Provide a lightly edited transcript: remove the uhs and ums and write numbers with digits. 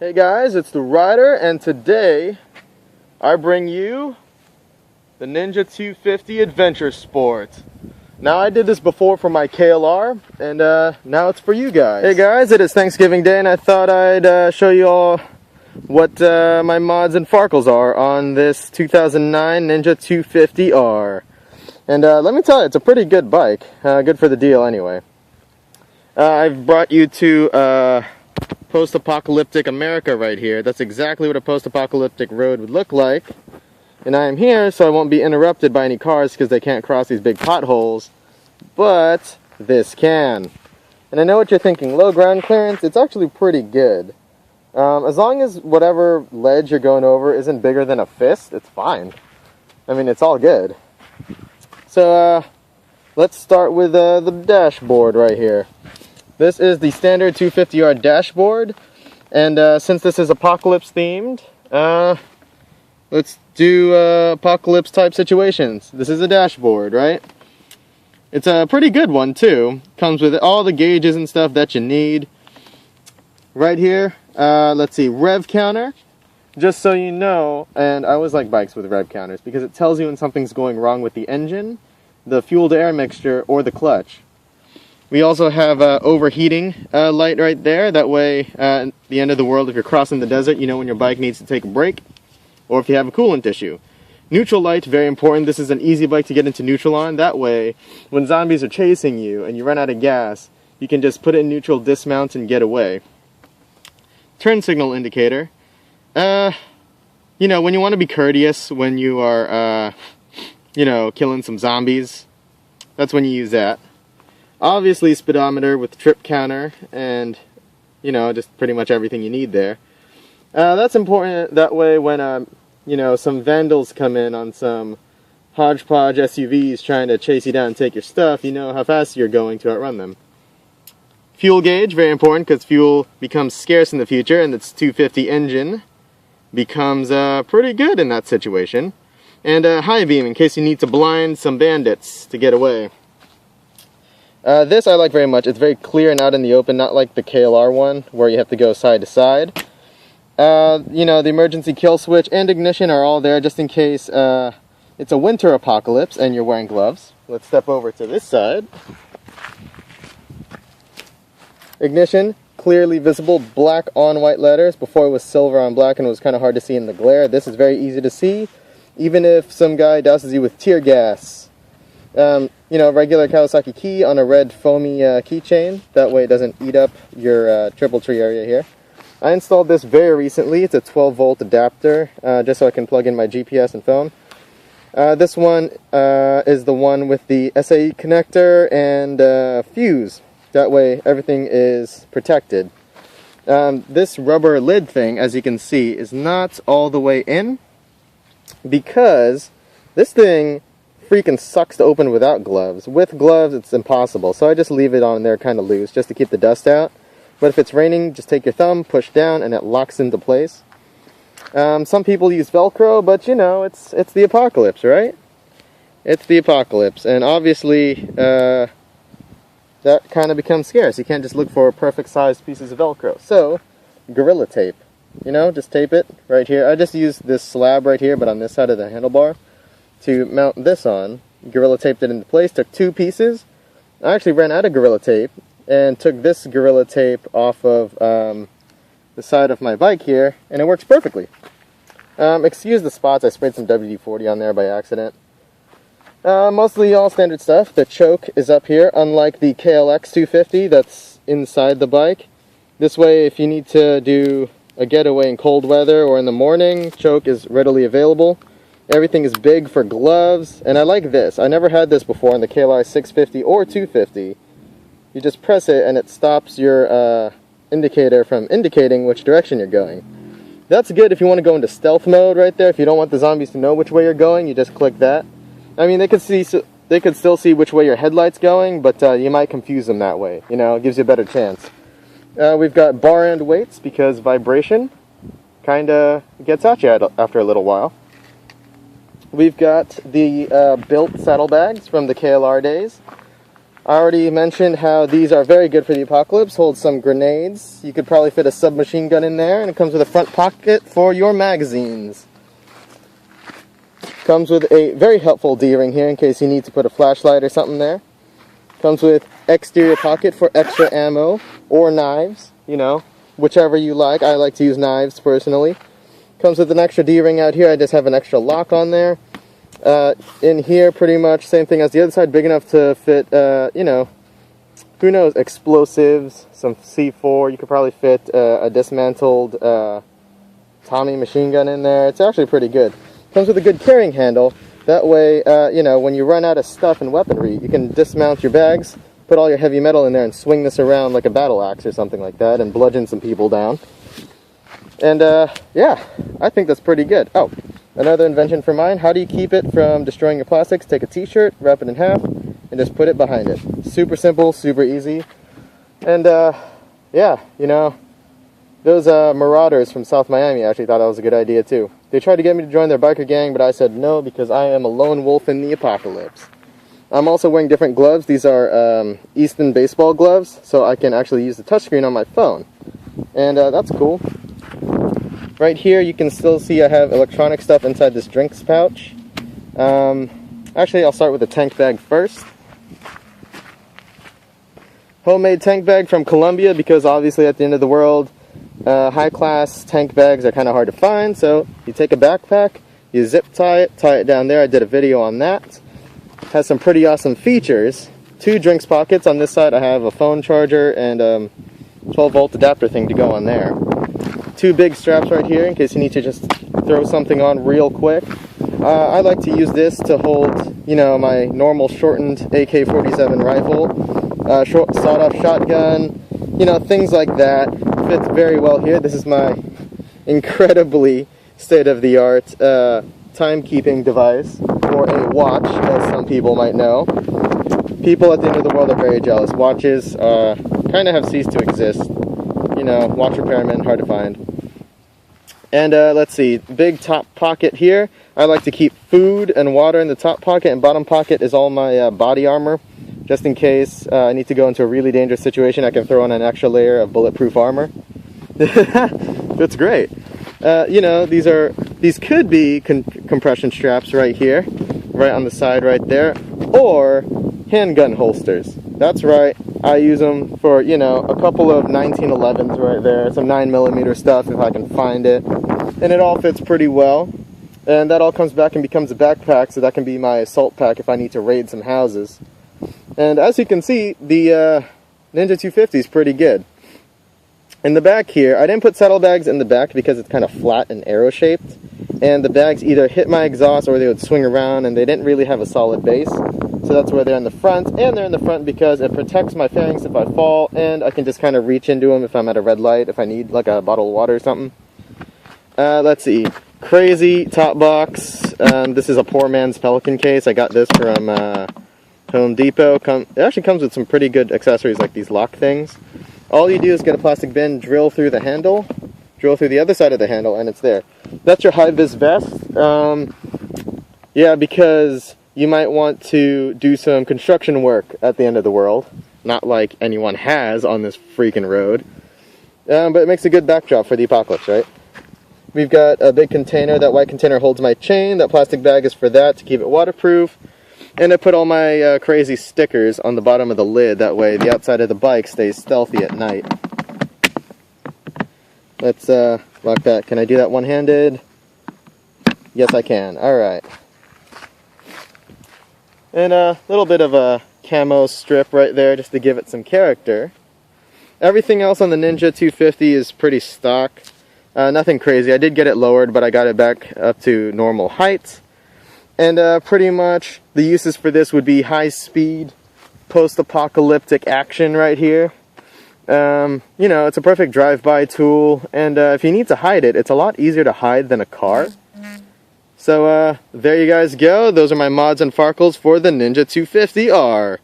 Hey guys, it's the Rider, and today I bring you the Ninja 250 Adventure Sport. Now I did this before for my KLR, and now it's for you guys. Hey guys, it is Thanksgiving Day, and I thought I'd show you all what my mods and Farkles are on this 2009 Ninja 250R. And let me tell you, it's a pretty good bike. Good for the deal anyway. I've brought you to post-apocalyptic America right here. That's exactly what a post-apocalyptic road would look like. And I am here so I won't be interrupted by any cars because they can't cross these big potholes. But this can. And I know what you're thinking, low ground clearance, it's actually pretty good. As long as whatever ledge you're going over isn't bigger than a fist, it's fine. I mean, it's all good. So let's start with the dashboard right here. This is the standard 250R dashboard, and since this is apocalypse themed, let's do apocalypse type situations. This is a dashboard, right? It's a pretty good one too. Comes with all the gauges and stuff that you need. Right here, let's see, rev counter. Just so you know, and I always like bikes with rev counters because it tells you when something's going wrong with the engine, the fuel to air mixture, or the clutch. We also have overheating light right there. That way, at the end of the world, if you're crossing the desert, you know when your bike needs to take a break, or if you have a coolant issue. Neutral light, very important. This is an easy bike to get into neutral on. That way, when zombies are chasing you and you run out of gas, you can just put it in neutral, dismount, and get away. Turn signal indicator. You know, when you want to be courteous, when you are, you know, killing some zombies, that's when you use that. Obviously, speedometer with trip counter and, you know, just pretty much everything you need there. That's important. That way when, you know, some vandals come in on some hodgepodge SUVs trying to chase you down and take your stuff, you know how fast you're going to outrun them. Fuel gauge, very important because fuel becomes scarce in the future, and its 250 engine becomes pretty good in that situation. And high beam in case you need to blind some bandits to get away. This I like very much. It's very clear and out in the open, not like the KLR one where you have to go side to side. You know, the emergency kill switch and ignition are all there just in case it's a winter apocalypse and you're wearing gloves. Let's step over to this side. Ignition, clearly visible, black on white letters. Before it was silver on black and it was kind of hard to see in the glare. This is very easy to see, even if some guy douses you with tear gas. You know, regular Kawasaki key on a red foamy keychain. That way it doesn't eat up your triple tree area here. I installed this very recently. It's a 12-volt adapter, just so I can plug in my GPS and phone. This one is the one with the SAE connector and fuse. That way everything is protected. This rubber lid thing, as you can see, is not all the way in because this thing freaking sucks to open without gloves. With gloves, it's impossible. So I just leave it on there kind of loose just to keep the dust out. But if it's raining, just take your thumb, push down, and it locks into place. Some people use Velcro, but you know, it's the apocalypse, right? It's the apocalypse, and obviously that kind of becomes scarce. You can't just look for perfect-sized pieces of Velcro. So, Gorilla Tape. You know, just tape it right here. I just used this slab right here, but on this side of the handlebar, to mount this on. Gorilla taped it into place, took two pieces. I actually ran out of Gorilla Tape and took this Gorilla Tape off of the side of my bike here, and it works perfectly. Excuse the spots, I sprayed some WD-40 on there by accident. Mostly all standard stuff. The choke is up here, unlike the KLX 250 that's inside the bike. This way, if you need to do a getaway in cold weather or in the morning, choke is readily available. Everything is big for gloves, and I like this. I never had this before in the KLR 650 or 250. You just press it and it stops your indicator from indicating which direction you're going. That's good if you want to go into stealth mode right there. If you don't want the zombies to know which way you're going, you just click that. I mean, they could still see which way your headlight's going, but you might confuse them that way. You know, it gives you a better chance. We've got bar end weights because vibration kind of gets at you after a little while. We've got the built saddlebags from the KLR days. I already mentioned how these are very good for the apocalypse. Hold some grenades. You could probably fit a submachine gun in there, and it comes with a front pocket for your magazines. Comes with a very helpful D-ring here in case you need to put a flashlight or something there. Comes with exterior pocket for extra ammo or knives, you know, whichever you like. I like to use knives personally. Comes with an extra D-ring out here. I just have an extra lock on there. In here, pretty much same thing as the other side, big enough to fit, you know, who knows, explosives, some C4. You could probably fit a dismantled Tommy machine gun in there. It's actually pretty good. Comes with a good carrying handle. That way, you know, when you run out of stuff and weaponry, you can dismount your bags, put all your heavy metal in there, and swing this around like a battle axe or something like that, and bludgeon some people down. And, yeah, I think that's pretty good. Oh, another invention for mine. How do you keep it from destroying your plastics? Take a t-shirt, wrap it in half, and just put it behind it. Super simple, super easy. And, yeah, you know, those marauders from South Miami actually thought that was a good idea, too. They tried to get me to join their biker gang, but I said no because I am a lone wolf in the apocalypse. I'm also wearing different gloves. These are Easton baseball gloves, so I can actually use the touchscreen on my phone. And that's cool. Right here, you can still see I have electronic stuff inside this drinks pouch. Actually, I'll start with the tank bag first. Homemade tank bag from Colombia, because obviously at the end of the world, high-class tank bags are kind of hard to find. So you take a backpack, you zip tie it down there. I did a video on that. Has some pretty awesome features. 2 drinks pockets. On this side, I have a phone charger and 12-volt adapter thing to go on there. 2 big straps right here in case you need to just throw something on real quick. I like to use this to hold, you know, my normal shortened AK-47 rifle, short sawed-off shotgun, you know, things like that. Fits very well here. This is my incredibly state-of-the-art timekeeping device, or a watch, as some people might know. People at the end of the world are very jealous. Watches kind of have ceased to exist. You know, watch repairmen, hard to find. And let's see, big top pocket here. I like to keep food and water in the top pocket, and bottom pocket is all my body armor. Just in case I need to go into a really dangerous situation, I can throw on an extra layer of bulletproof armor. That's great. You know, these could be compression straps right here, right on the side right there, or handgun holsters. That's right, I use them for, you know, a couple of 1911s right there, some 9mm stuff if I can find it, and it all fits pretty well. And that all comes back and becomes a backpack, so that can be my assault pack if I need to raid some houses. And as you can see, the Ninja 250 is pretty good. In the back here, I didn't put saddlebags in the back because it's kind of flat and arrow-shaped. And the bags either hit my exhaust or they would swing around, and they didn't really have a solid base. So that's where they're in the front. And they're in the front because it protects my phalanx if I fall, and I can just kind of reach into them if I'm at a red light, if I need like a bottle of water or something. Let's see. Crazy top box. This is a poor man's Pelican case. I got this from Home Depot. It actually comes with some pretty good accessories like these lock things. All you do is get a plastic bin, drill through the handle, drill through the other side of the handle, and it's there. That's your high-vis vest. Yeah, because you might want to do some construction work at the end of the world. Not like anyone has on this freaking road. But it makes a good backdrop for the apocalypse, right? We've got a big container. That white container holds my chain. That plastic bag is for that, to keep it waterproof. And I put all my crazy stickers on the bottom of the lid. That way the outside of the bike stays stealthy at night. Let's lock that. Can I do that one-handed? Yes, I can. Alright. And a little bit of a camo strip right there just to give it some character. Everything else on the Ninja 250 is pretty stock. Nothing crazy. I did get it lowered, but I got it back up to normal height. And pretty much the uses for this would be high-speed, post-apocalyptic action right here. You know, it's a perfect drive-by tool, and if you need to hide it, it's a lot easier to hide than a car. So there you guys go. Those are my mods and Farkles for the Ninja 250R.